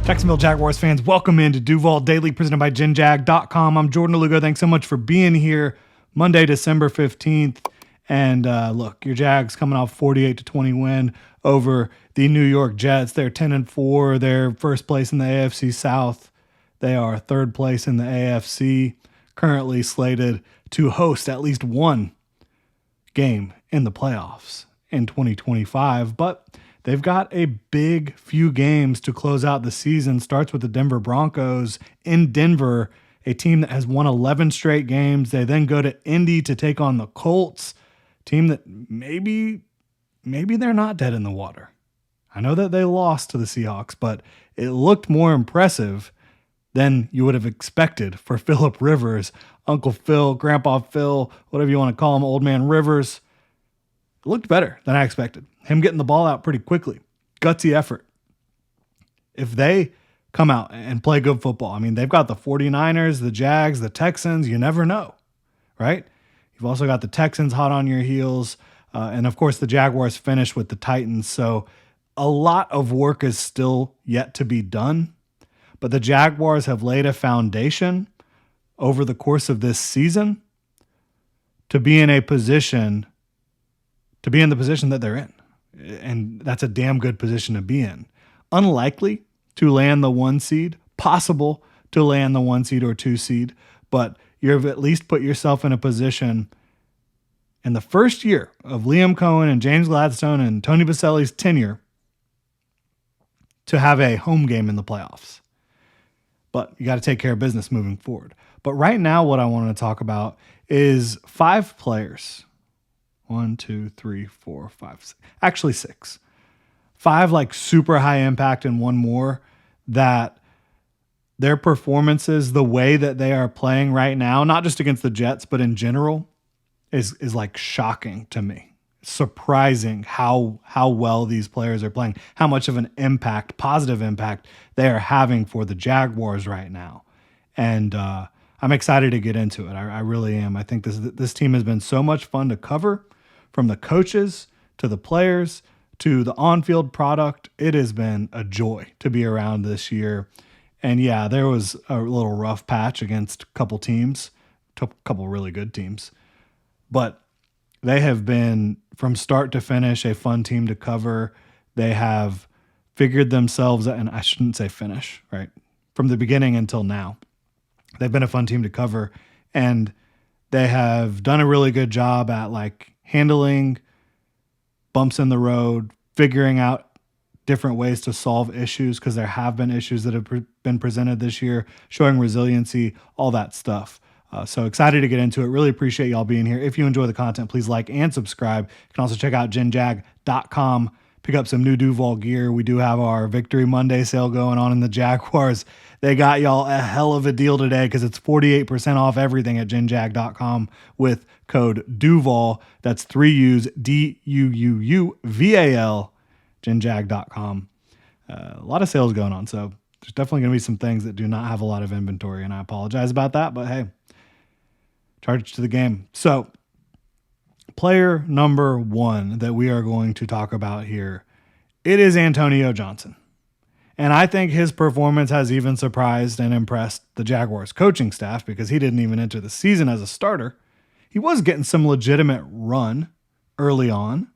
Jacksonville Jaguars fans, welcome into Duval Daily, presented by GenJag.com. I'm Jordan Lugo. Thanks so much for being here. Monday, December 15th. And look, your Jags coming off 48-20 win over the New York Jets. They're 10-4. They're first place in the AFC South. They are third place in the AFC, currently slated to host at least one game in the playoffs in 2025. But they've got a big few games to close out the season. Starts with the Denver Broncos in Denver, a team that has won 11 straight games. They then go to Indy to take on the Colts, team that maybe they're not dead in the water. I know that they lost to the Seahawks, but it looked more impressive than you would have expected for Phillip Rivers, Uncle Phil, Grandpa Phil, whatever you want to call him, Old Man Rivers. It looked better than I expected. Him getting the ball out pretty quickly. Gutsy effort. If they come out and play good football, I mean, they've got the 49ers, the Jags, the Texans. You never know, right? You've also got the Texans hot on your heels. And, of course, the Jaguars finish with the Titans. So a lot of work is still yet to be done. But the Jaguars have laid a foundation over the course of this season to be in the position that they're in. And that's a damn good position to be in. Unlikely to land the 1 seed, possible to land the 1 seed or 2 seed, but you've at least put yourself in a position in the first year of Liam Cohen and James Gladstone and Tony Baselli's tenure to have a home game in the playoffs. But you got to take care of business moving forward. But right now, what I want to talk about is 5 players. 1, 2, 3, 4, 5, 6. Actually 6. 5 like super high impact and 1 more that their performances, the way that they are playing right now, not just against the Jets, but in general, is like shocking to me. Surprising how well these players are playing, how much of an impact, positive impact, they are having for the Jaguars right now. And I'm excited to get into it. I really am. I think this team has been so much fun to cover. From the coaches to the players to the on-field product, it has been a joy to be around this year. And yeah, there was a little rough patch against a couple teams, a couple really good teams. But they have been, from start to finish, a fun team to cover. They have figured themselves out, and I shouldn't say finish, right? From the beginning until now, they've been a fun team to cover. And they have done a really good job at like handling bumps in the road, figuring out different ways to solve issues, because there have been issues that have been presented this year, showing resiliency, all that stuff. So excited to get into it. Really appreciate y'all being here. If you enjoy the content, please like and subscribe. You can also check out GenJag.com. Pick up some new Duval gear. We do have our Victory Monday sale going on in the Jaguars. They got y'all a hell of a deal today because it's 48% off everything at GenJag.com with code Duval. That's 3 U's, DUUUVAL, GenJag.com. A lot of sales going on, so there's definitely going to be some things that do not have a lot of inventory, and I apologize about that, but hey, charge to the game. So player number 1 that we are going to talk about here, it is Antonio Johnson. And I think his performance has even surprised and impressed the Jaguars coaching staff because he didn't even enter the season as a starter. He was getting some legitimate run early on.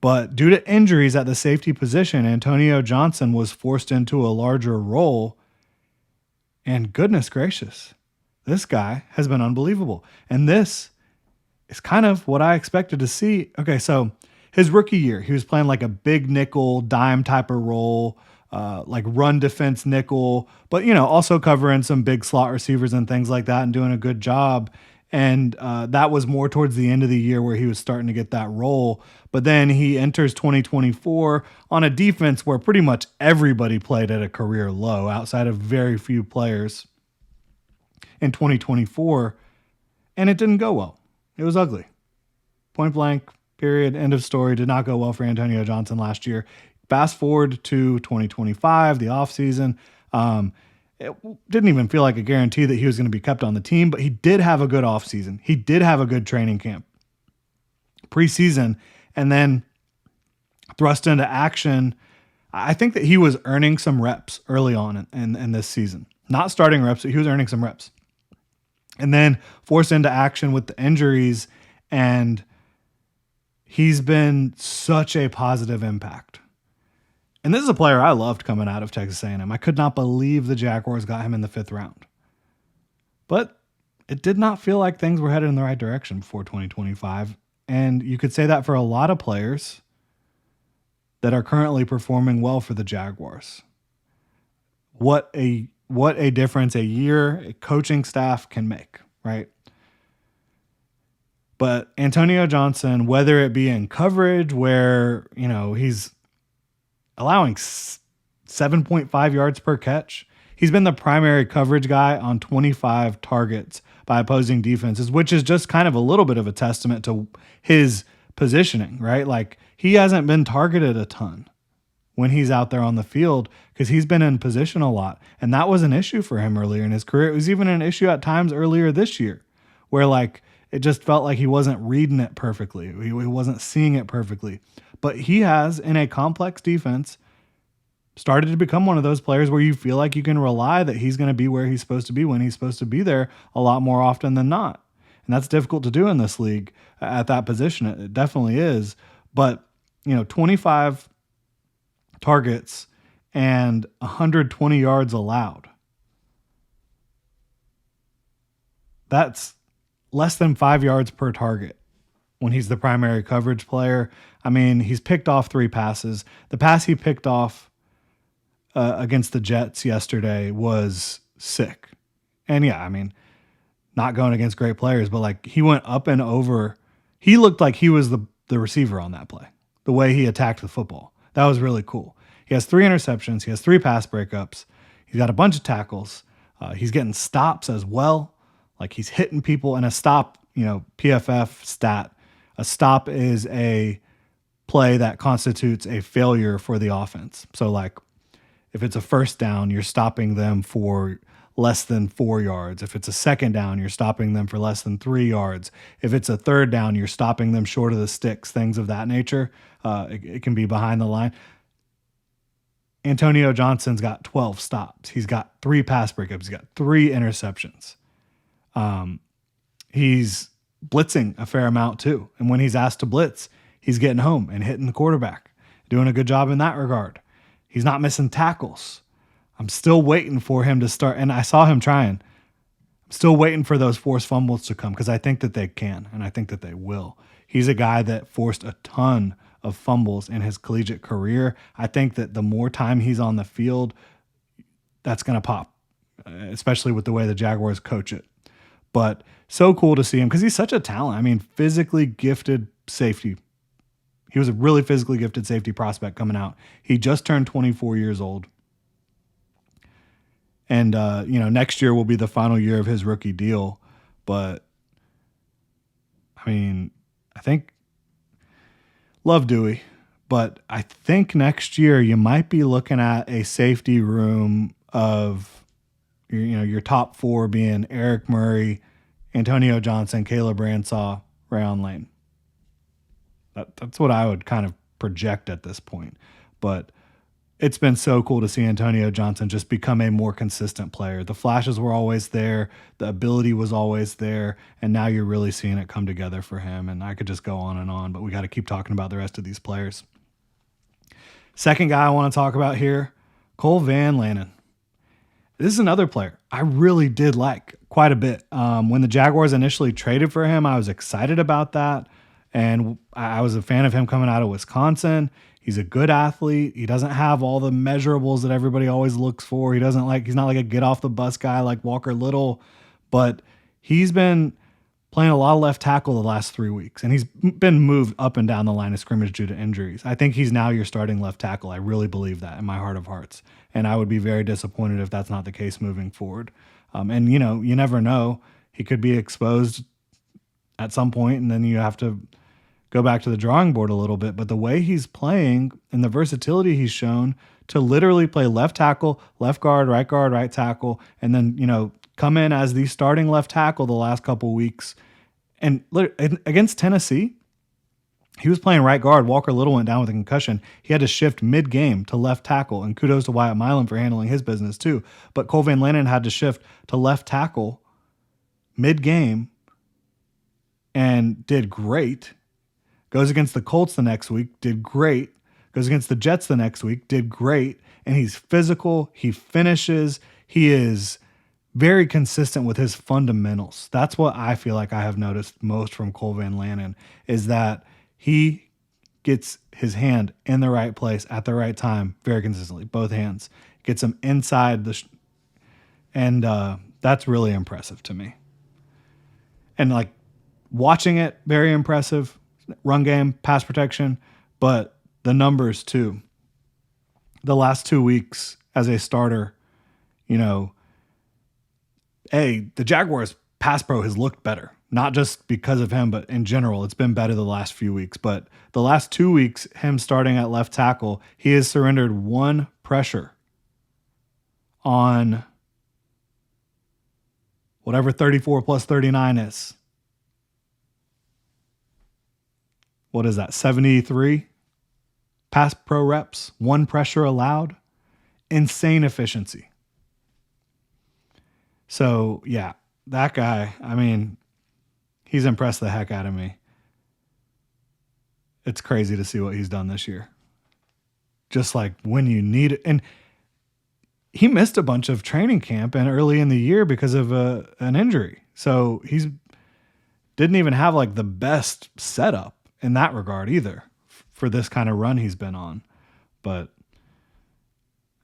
But due to injuries at the safety position, Antonio Johnson was forced into a larger role. And goodness gracious, this guy has been unbelievable. And this is kind of what I expected to see. Okay, so his rookie year, he was playing like a big nickel, dime type of role, like run defense nickel, but, also covering some big slot receivers and things like that and doing a good job. And that was more towards the end of the year where he was starting to get that role. But then he enters 2024 on a defense where pretty much everybody played at a career low outside of very few players in 2024. And it didn't go well. It was ugly. Point blank, period, end of story. Did not go well for Antonio Johnson last year. Fast forward to 2025, the offseason. It didn't even feel like a guarantee that he was going to be kept on the team, but he did have a good offseason. He did have a good training camp preseason, and then thrust into action I think that he was earning some reps early on in this season. Not starting reps, but he was earning some reps. And then forced into action with the injuries, and he's been such a positive impact. And this is a player I loved coming out of Texas A&M. I could not believe the Jaguars got him in the 5th round. But it did not feel like things were headed in the right direction before 2025. And you could say that for a lot of players that are currently performing well for the Jaguars. What a difference a year a coaching staff can make, right? But Antonio Johnson, whether it be in coverage where, he's allowing 7.5 yards per catch, he's been the primary coverage guy on 25 targets by opposing defenses, which is just kind of a little bit of a testament to his positioning, right? Like, he hasn't been targeted a ton when he's out there on the field because he's been in position a lot. And that was an issue for him earlier in his career. It was even an issue at times earlier this year where it just felt like he wasn't reading it perfectly. He wasn't seeing it perfectly. But he has, in a complex defense, started to become one of those players where you feel like you can rely that he's going to be where he's supposed to be when he's supposed to be there a lot more often than not. And that's difficult to do in this league at that position. It definitely is. But, 25 targets and 120 yards allowed. That's less than 5 yards per target when he's the primary coverage player. I mean, he's picked off 3 passes. The pass he picked off against the Jets yesterday was sick. And yeah, I mean, not going against great players, but he went up and over. He looked like he was the receiver on that play, the way he attacked the football. That was really cool. He has 3 interceptions. He has 3 pass breakups. He's got a bunch of tackles. He's getting stops as well. He's hitting people. And a stop, PFF stat, a stop is a play that constitutes a failure for the offense. So if it's a first down, you're stopping them for less than 4 yards. If it's a second down, you're stopping them for less than 3 yards. If it's a third down, you're stopping them short of the sticks, things of that nature. It can be behind the line. Antonio Johnson's got 12 stops. He's got 3 pass breakups. He's got 3 interceptions. He's blitzing a fair amount too. And when he's asked to blitz, he's getting home and hitting the quarterback, doing a good job in that regard. He's not missing tackles. I'm still waiting for him to start. And I saw him trying. I'm still waiting for those forced fumbles to come because I think that they can, and I think that they will. He's a guy that forced a ton of fumbles in his collegiate career. I think that the more time he's on the field, that's going to pop, especially with the way the Jaguars coach it. But so cool to see him because he's such a talent. I mean, physically gifted safety. He was a really physically gifted safety prospect coming out. He just turned 24 years old. And, next year will be the final year of his rookie deal. But, I mean, I think love Dewey, but I think next year you might be looking at a safety room of, your top 4 being Eric Murray, Antonio Johnson, Caleb Ransaw, Rayon Lane. That's what I would kind of project at this point. But it's been so cool to see Antonio Johnson just become a more consistent player. The flashes were always there. The ability was always there. And now you're really seeing it come together for him. And I could just go on, but we got to keep talking about the rest of these players. Second guy I want to talk about here, Cole Van Lannon. This is another player I really did like quite a bit. When the Jaguars initially traded for him, I was excited about that. And I was a fan of him coming out of Wisconsin. He's a good athlete. He doesn't have all the measurables that everybody always looks for. He's not like a get off the bus guy like Walker Little, but he's been playing a lot of left tackle the last 3 weeks, and he's been moved up and down the line of scrimmage due to injuries. I think he's now your starting left tackle. I really believe that in my heart of hearts, and I would be very disappointed if that's not the case moving forward. And you never know. He could be exposed at some point, and then you have to go back to the drawing board a little bit. But the way he's playing and the versatility he's shown to literally play left tackle, left guard, right tackle, and then, come in as the starting left tackle the last couple weeks. And against Tennessee, He was playing right guard. Walker Little went down with a concussion. He had to shift mid-game to left tackle, and kudos to Wyatt Milan for handling his business too. But Cole Van Lannon had to shift to left tackle mid-game and did great. Goes against the Colts the next week, did great. Goes against the Jets the next week, did great. And he's physical. He finishes. He is very consistent with his fundamentals. That's what I feel like I have noticed most from Cole Van Lannon is that he gets his hand in the right place at the right time very consistently, both hands. Gets him inside and that's really impressive to me. And like watching it, very impressive. Run game, pass protection, but the numbers too. The last 2 weeks as a starter, the Jaguars pass pro has looked better. Not just because of him, but in general, it's been better the last few weeks. But the last 2 weeks, him starting at left tackle, he has surrendered one pressure on whatever 34 plus 39 is. What is that? 73 pass pro reps, one pressure allowed. Insane efficiency. So, yeah, that guy, he's impressed the heck out of me. It's crazy to see what he's done this year. Just like when you need it. And he missed a bunch of training camp and early in the year because of an injury. So he's didn't even have like the best setup in that regard either for this kind of run he's been on. But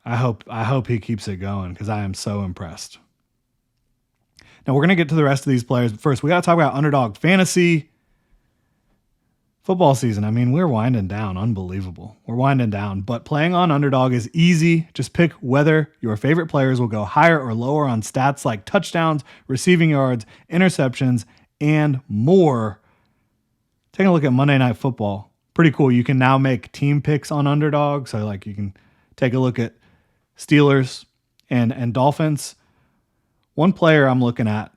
I hope he keeps it going because I am so impressed. Now we're going to get to the rest of these players. But first, we got to talk about Underdog Fantasy football season. We're winding down. Unbelievable. We're winding down. But playing on Underdog is easy. Just pick whether your favorite players will go higher or lower on stats like touchdowns, receiving yards, interceptions, and more. Taking a look at Monday Night Football. Pretty cool. You can now make team picks on Underdog. So like you can take a look at Steelers and Dolphins. One player I'm looking at,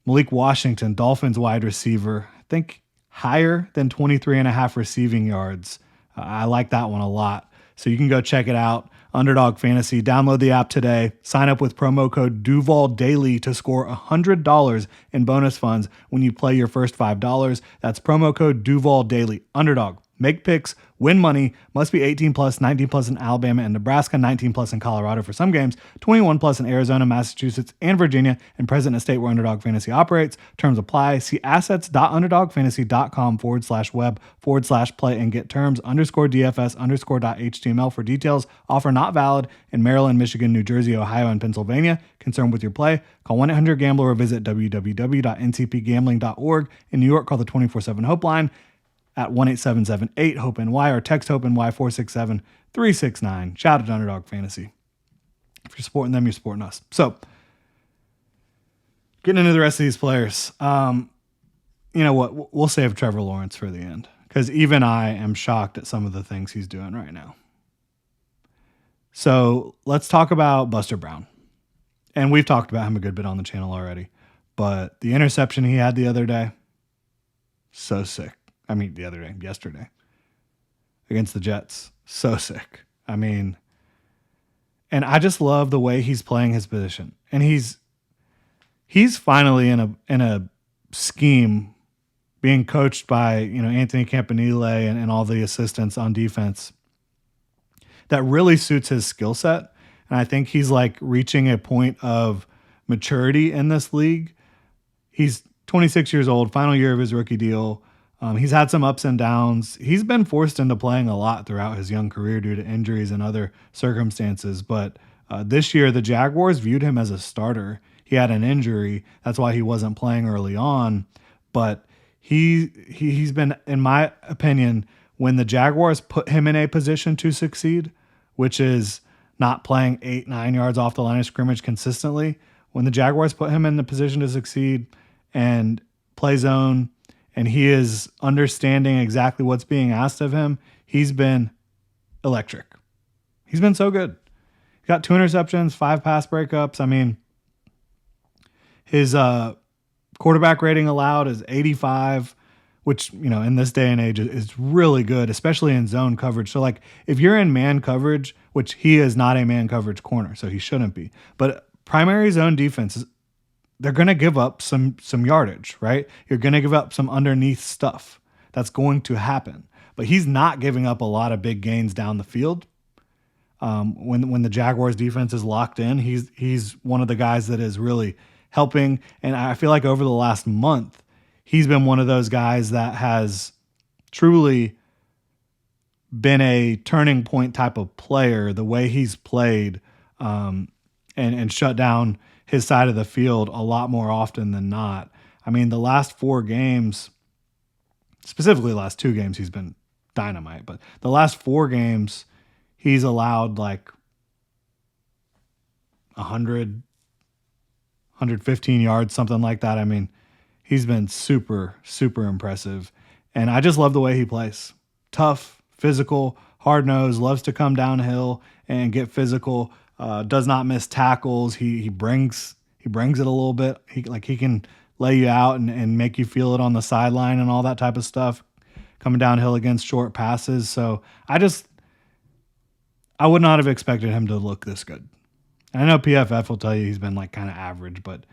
Malik Washington, Dolphins wide receiver. I think higher than 23.5 receiving yards. I like that one a lot. So you can go check it out. Underdog Fantasy. Download the app today. Sign up with promo code Duval Daily to score $100 in bonus funds when you play your first $5. That's promo code Duval Daily. Underdog. Make picks, win money, must be 18 plus, 19 plus in Alabama and Nebraska, 19 plus in Colorado for some games, 21 plus in Arizona, Massachusetts, and Virginia, and present in a state where Underdog Fantasy operates. Terms apply. See assets.underdogfantasy.com/web/play and get terms _DFS_.html for details. Offer not valid in Maryland, Michigan, New Jersey, Ohio, and Pennsylvania. Concerned with your play? Call 1-800-GAMBLER or visit www.ncpgambling.org. In New York, call the 24/7 Hope line at 1-877-8-HOPE-NY or text HOPE-NY 467-369. Shout out to Underdog Fantasy. If you're supporting them, you're supporting us. So, getting into the rest of these players. You know what? We'll save Trevor Lawrence for the end because even I am shocked at some of the things he's doing right now. So, let's talk about Buster Brown. And we've talked about him a good bit on the channel already. But the interception he had the other day, so sick. Yesterday against the Jets. So sick. And I just love the way he's playing his position. And he's finally in a scheme being coached by, Anthony Campanile and all the assistants on defense that really suits his skill set. And I think he's like reaching a point of maturity in this league. He's 26 years old, final year of his rookie deal. He's had some ups and downs. He's been forced into playing a lot throughout his young career due to injuries and other circumstances. But this year, the Jaguars viewed him as a starter. He had an injury. That's why he wasn't playing early on. But he's been, in my opinion, when the Jaguars put him in a position to succeed, which is not playing 8-9 yards off the line of scrimmage consistently, when the Jaguars put him in the position to succeed and play zone, and he is understanding exactly what's being asked of him, he's been electric. He's been so good. He got 2 interceptions, 5 pass breakups. His quarterback rating allowed is 85, which, in this day and age is really good, especially in zone coverage. So like if you're in man coverage, which he is not a man coverage corner, so he shouldn't be, but primary zone defense, they're going to give up some yardage, right? You're going to give up some underneath stuff. That's going to happen. But he's not giving up a lot of big gains down the field. When the Jaguars defense is locked in, he's one of the guys that is really helping. And I feel like over the last month, he's been one of those guys that has truly been a turning point type of player. The way he's played and shut down his side of the field a lot more often than not. I mean, the last 4 games, specifically the last 2 games, he's been dynamite. But the last 4 games, he's allowed like 100, 115 yards, something like that. I mean, he's been super, super impressive. And I just love the way he plays. Tough, physical, hard-nosed, loves to come downhill and get physical, does not miss tackles. He brings it a little bit. He can lay you out and make you feel it on the sideline and all that type of stuff, coming downhill against short passes. So I would not have expected him to look this good. I know PFF will tell you he's been like kind of average, but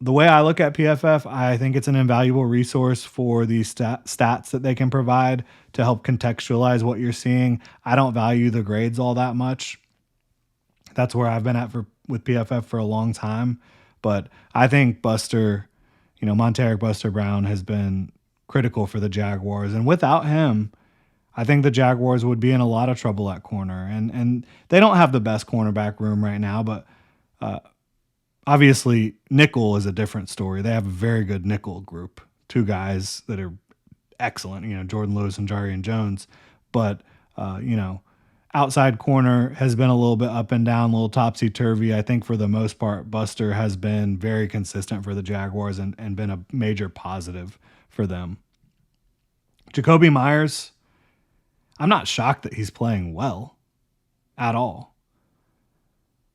the way I look at PFF, I think it's an invaluable resource for the stats that they can provide to help contextualize what you're seeing. I don't value the grades all that much. That's where I've been at with PFF for a long time. But I think Monteric Buster Brown has been critical for the Jaguars. And without him, I think the Jaguars would be in a lot of trouble at corner. And they don't have the best cornerback room right now, but obviously nickel is a different story. They have a very good nickel group, 2 guys that are excellent, Jordan Lewis and Jarian Jones. But, outside corner has been a little bit up and down, a little topsy-turvy. I think for the most part, Buster has been very consistent for the Jaguars and been a major positive for them. Jacobe Myers, I'm not shocked that he's playing well at all.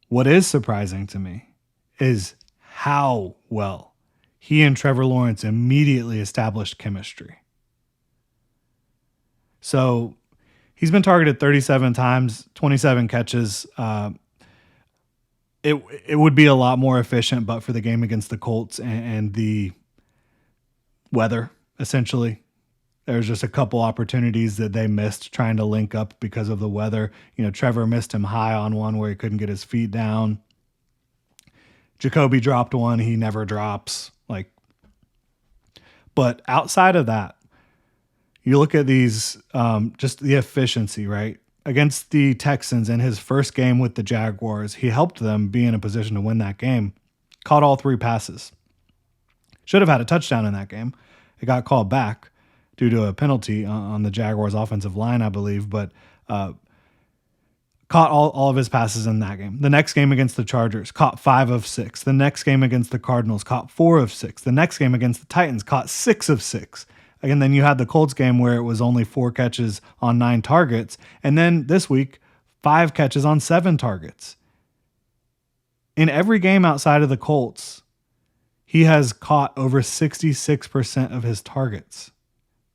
What is surprising to me is how well he and Trevor Lawrence immediately established chemistry. So he's been targeted 37 times, 27 catches. It would be a lot more efficient, but for the game against the Colts and the weather, essentially. There's just a couple opportunities that they missed trying to link up because of the weather. Trevor missed him high on one where he couldn't get his feet down. Jacoby dropped one he never drops. But outside of that, you look at these, just the efficiency, right? Against the Texans in his first game with the Jaguars, he helped them be in a position to win that game. Caught all 3 passes. Should have had a touchdown in that game. It got called back due to a penalty on the Jaguars offensive line, I believe, but caught all of his passes in that game. The next game against the Chargers, caught 5 of 6. The next game against the Cardinals, caught 4 of 6. The next game against the Titans, caught 6 of 6. And then you had the Colts game where it was only 4 catches on 9 targets. And then this week, 5 catches on 7 targets. In every game outside of the Colts, he has caught over 66% of his targets.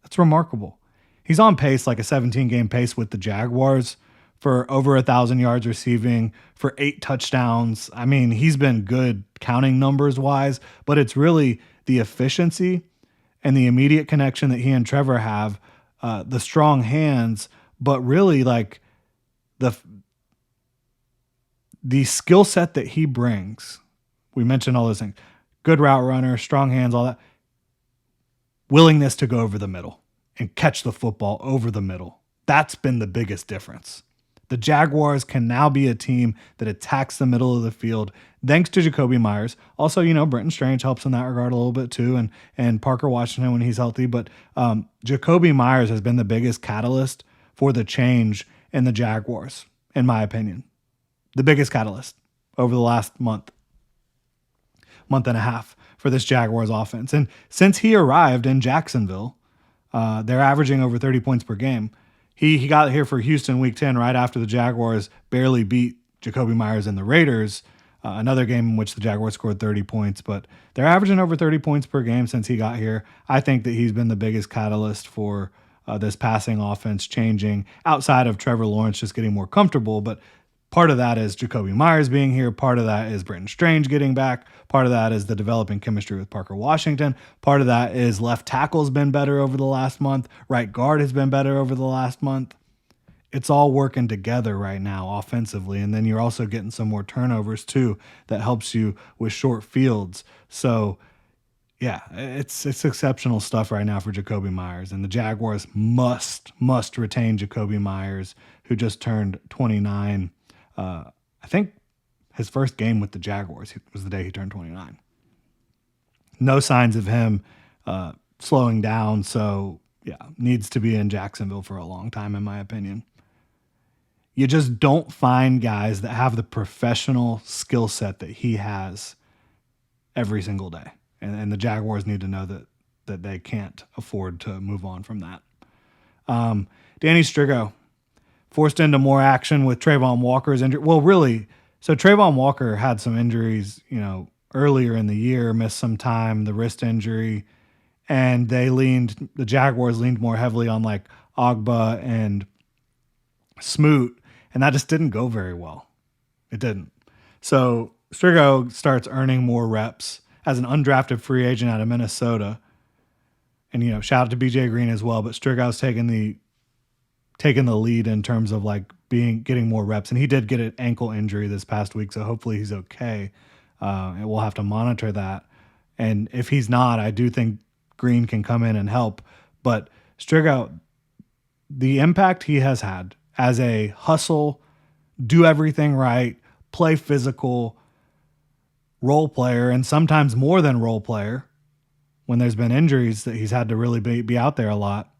That's remarkable. He's on pace, like a 17-game pace with the Jaguars for over 1,000 yards receiving, for 8 touchdowns. I mean, he's been good counting numbers-wise, but it's really the efficiency and the immediate connection that he and Trevor have, the strong hands, but really like the skill set that he brings. We mentioned all those things. Good route runner, strong hands, all that. Willingness to go over the middle and catch the football over the middle. That's been the biggest difference. The Jaguars can now be a team that attacks the middle of the field thanks to Jacobe Myers. Also, Brenton Strange helps in that regard a little bit too, and Parker Washington when he's healthy. But Jacobe Myers has been the biggest catalyst for the change in the Jaguars, in my opinion. The biggest catalyst over the last month and a half for this Jaguars offense. And since he arrived in Jacksonville, they're averaging over 30 points per game. He got here for Houston week 10 right after the Jaguars barely beat Jacobe Myers and the Raiders. Another game in which the Jaguars scored 30 points, but they're averaging over 30 points per game since he got here. I think that he's been the biggest catalyst for this passing offense changing outside of Trevor Lawrence just getting more comfortable. But part of that is Jacobe Myers being here. Part of that is Brenton Strange getting back. Part of that is the developing chemistry with Parker Washington. Part of that is left tackle's been better over the last month. Right guard has been better over the last month. It's all working together right now offensively. And then you're also getting some more turnovers too that helps you with short fields. So yeah, it's exceptional stuff right now for Jacobe Myers. And the Jaguars must retain Jacobe Myers, who just turned 29. I think his first game with the Jaguars was the day he turned 29. No signs of him slowing down. So yeah, needs to be in Jacksonville for a long time, in my opinion. You just don't find guys that have the professional skill set that he has every single day. And the Jaguars need to know that they can't afford to move on from that. Danny Strgo forced into more action with Trayvon Walker's injury. Well, really, so Trayvon Walker had some injuries, earlier in the year, missed some time, the wrist injury, and the Jaguars leaned more heavily on like Ogba and Smoot, and that just didn't go very well. It didn't. So Strgo starts earning more reps as an undrafted free agent out of Minnesota. And, shout out to BJ Green as well, but Strgo's taking the lead in terms of like getting more reps. And he did get an ankle injury this past week, so hopefully he's okay. And we'll have to monitor that. And if he's not, I do think Green can come in and help. But Strgo, the impact he has had as a hustle, do everything right, play physical role player, and sometimes more than role player when there's been injuries that he's had to really be out there a lot.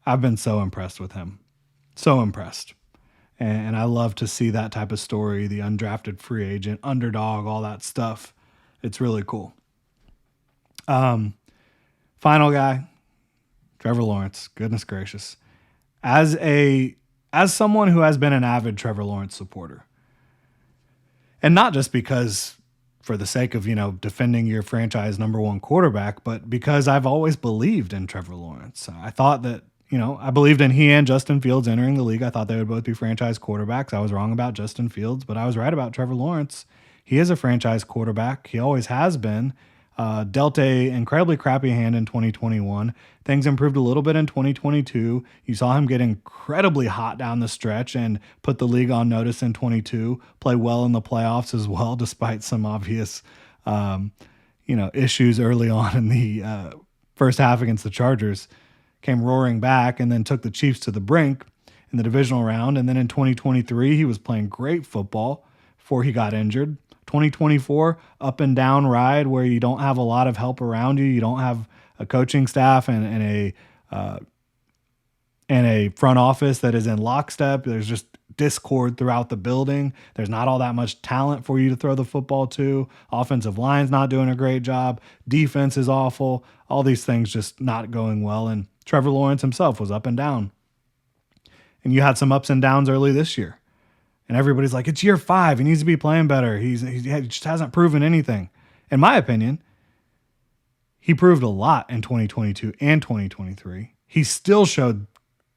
I've been so impressed with him. So impressed. And I love to see that type of story, the undrafted free agent, underdog, all that stuff. It's really cool. Final guy, Trevor Lawrence. Goodness gracious. As someone who has been an avid Trevor Lawrence supporter, and not just because for the sake of, defending your franchise number one quarterback, but because I've always believed in Trevor Lawrence. I thought that, I believed in he and Justin Fields entering the league. I thought they would both be franchise quarterbacks. I was wrong about Justin Fields, but I was right about Trevor Lawrence. He is a franchise quarterback. He always has been. Dealt a incredibly crappy hand in 2021. Things improved a little bit in 2022. You saw him get incredibly hot down the stretch and put the league on notice in 22. Play well in the playoffs as well, despite some obvious, issues early on in the first half against the Chargers. Came roaring back and then took the Chiefs to the brink in the divisional round. And then in 2023, he was playing great football before he got injured. 2024, up and down ride where you don't have a lot of help around you. You don't have a coaching staff and a front office that is in lockstep. There's just discord throughout the building. There's not all that much talent for you to throw the football to. Offensive line's not doing a great job. Defense is awful. All these things just not going well. And Trevor Lawrence himself was up and down. And you had some ups and downs early this year. And everybody's like, it's year 5. He needs to be playing better. He just hasn't proven anything. In my opinion, he proved a lot in 2022 and 2023. He still showed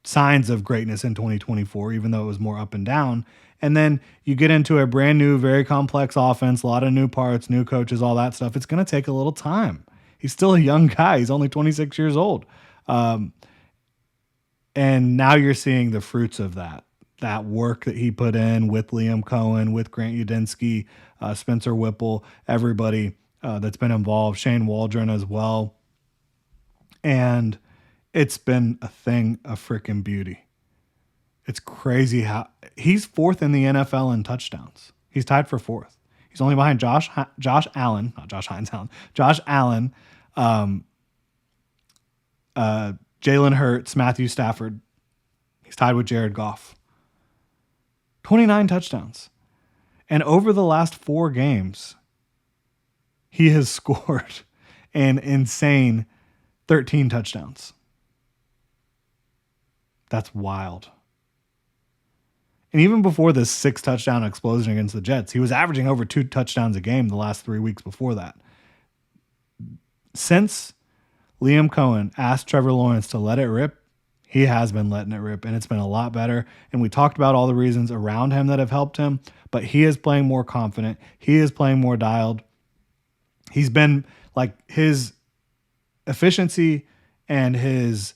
signs of greatness in 2024, even though it was more up and down. And then you get into a brand new, very complex offense, a lot of new parts, new coaches, all that stuff. It's going to take a little time. He's still a young guy. He's only 26 years old. And now you're seeing the fruits of that work that he put in with Liam Cohen, with Grant Udinski, Spencer Whipple, everybody that's been involved, Shane Waldron as well. And it's been a thing of freaking beauty. It's crazy how he's 4th in the NFL in touchdowns. He's tied for 4th. He's only behind Josh Allen, not Josh Hines Allen, Josh Allen, Jalen Hurts, Matthew Stafford. He's tied with Jared Goff. 29 touchdowns. And over the last 4 games, he has scored an insane 13 touchdowns. That's wild. And even before this 6-touchdown explosion against the Jets, he was averaging over 2 touchdowns a game the last 3 weeks before that. Since Liam Cohen asked Trevor Lawrence to let it rip, he has been letting it rip, and it's been a lot better. And we talked about all the reasons around him that have helped him, but he is playing more confident. He is playing more dialed. He's been like his efficiency and his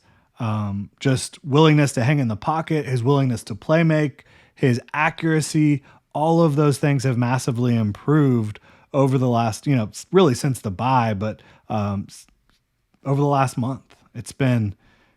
just willingness to hang in the pocket, his willingness to play make, his accuracy, all of those things have massively improved over the last, really since the bye, but over the last month. It's been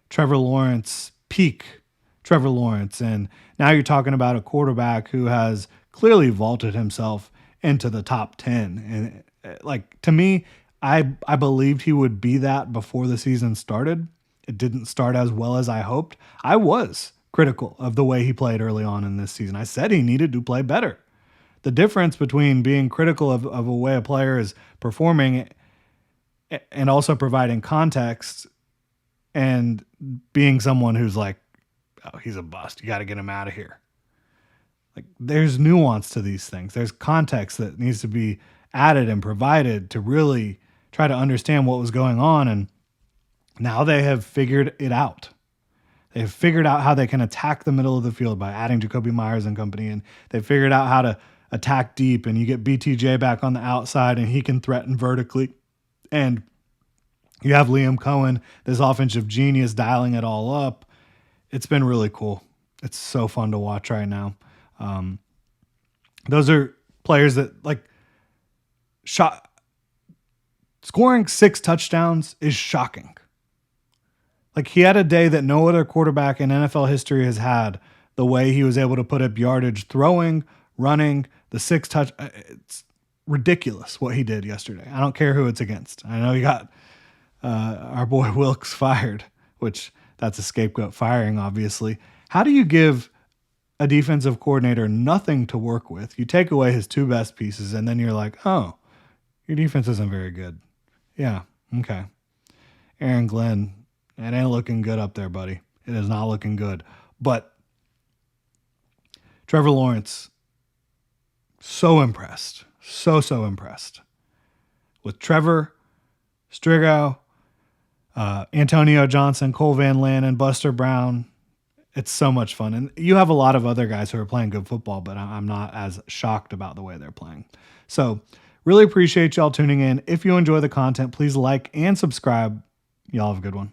Trevor Lawrence, peak Trevor Lawrence. And now you're talking about a quarterback who has clearly vaulted himself into the top 10. And like, to me, I believed he would be that before the season started. It didn't start as well as I hoped. I was critical of the way he played early on in this season. I said he needed to play better. The difference between being critical of a way a player is performing and also providing context and being someone who's like, oh, he's a bust. You got to get him out of here. Like, there's nuance to these things. There's context that needs to be added and provided to really try to understand what was going on. And now they have figured it out. They've figured out how they can attack the middle of the field by adding Jacobe Myers and company. And they've figured out how to attack deep, and you get BTJ back on the outside and he can threaten vertically. And you have Liam Cohen, this offensive genius, dialing it all up. It's been really cool. It's so fun to watch right now. Those are players that scoring 6 touchdowns is shocking. Like, he had a day that no other quarterback in NFL history has had, the way he was able to put up yardage throwing, running, the 6 touch. It's ridiculous what he did yesterday. I don't care who it's against. I know he got our boy Wilkes fired, which that's a scapegoat firing, obviously. How do you give a defensive coordinator nothing to work with? You take away his 2 best pieces, and then you're like, oh, your defense isn't very good. Yeah, okay. Aaron Glenn, it ain't looking good up there, buddy. It is not looking good. But Trevor Lawrence, so impressed. So impressed with Trevor, Strgo, Antonio Johnson, Cole Van Lannon, Buster Brown. It's so much fun. And you have a lot of other guys who are playing good football, but I'm not as shocked about the way they're playing. So really appreciate y'all tuning in. If you enjoy the content, please like and subscribe. Y'all have a good one.